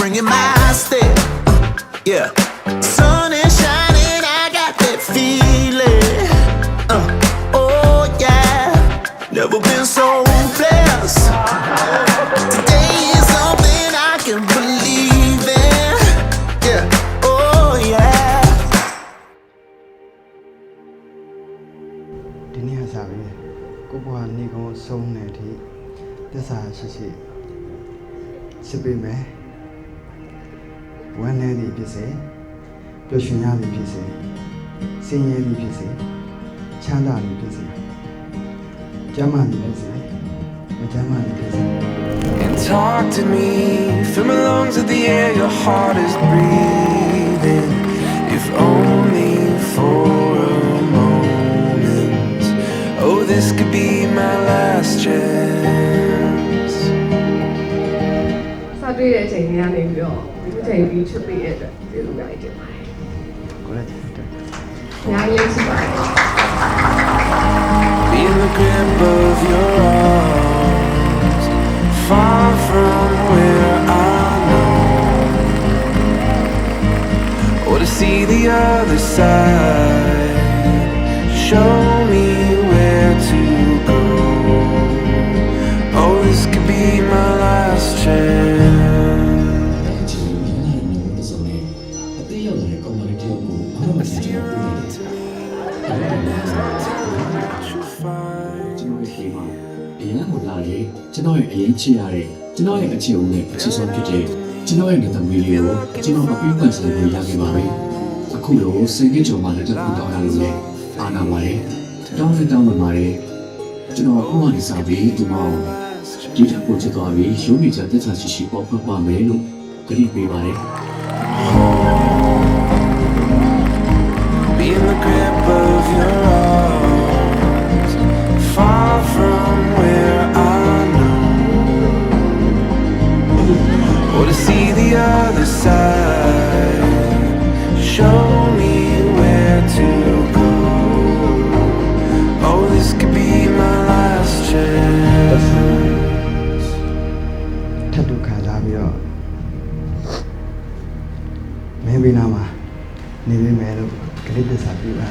bringing my step. Yeah, sun is shining, I got that feeling. Oh yeah, never been so blessed. Today is something I can believe in. Yeah, oh yeah. ဒီနေ့ဟာစားပြီကိုဘွားနေကုန်ဆုံးနေတဲ့အထိသစ္စာရှိစစ်ပေးမယ်ဝမ်းနည်းသည်ဖြစ်စေပျော်ရွှင်ရသည်ဖြစ်စေစင်ရဲသည်ဖြစ်စေချမ်းသာသည်ဖြစ်စေကျမ်းမာသည်ဖြစ်စေမကျမ်းမာသည်ဖြစ်စေ And talk to me, fill my lungs with the air your heart is breathing. If only for a moment. Oh, this could be my last chance. စတွေ့တဲ့အချိန်ကြီးကနေပြီးတော့ဒီချိန်ပြီးချစ်ပေးရတဲ့ကျေးဇူးများတင်ပါတယ် ကိုလည်းတင်တယ် ။ညာရေးရှိပါတယ် Be in the grip of your arms, far from where I know. Or to see the other side, show me where to go. Oh, this could be my last chance. I see you run to me, there's no telling what you'll find. အရင်ကလာလေကျွန်တော်ရဲ့အရင်ချစ်ရတဲ့ကျွန်တော်ရဲ့အခြေအုံနဲ့အခြေဆုံးဖြစ်တဲ့ကျွန်တော်ရဲ့ငယ်သမီးလေးကိုကျွန်တော်အပြီးမှဆက်လို့ရခဲ့ပါပြီအခုလိုစင်ကြီးချုံမှလည်းတက်ပြီးတောင်းရလို့လေအားနာပါတယ်တောင်းနေပါတယ်ကျွန်တော်အခုမှနေစားပြီးဒီမောင်ဒီထက်ပိုချစ်သွားပြီးရုံးနေချတက်ချာရှိပေါ်ဖွက်ပါမယ်လို့ကြည့်ပေးပါတယ် Be in the grip of your arms, far from where I know. Or to see the other side, show me where to go. Oh, this could be my last chance. ထပ်တူခံစားပြီးတော့မင်းဘေးနားမှာနေပေးမယ်လို့ကလေးသစ္စာပြုပါ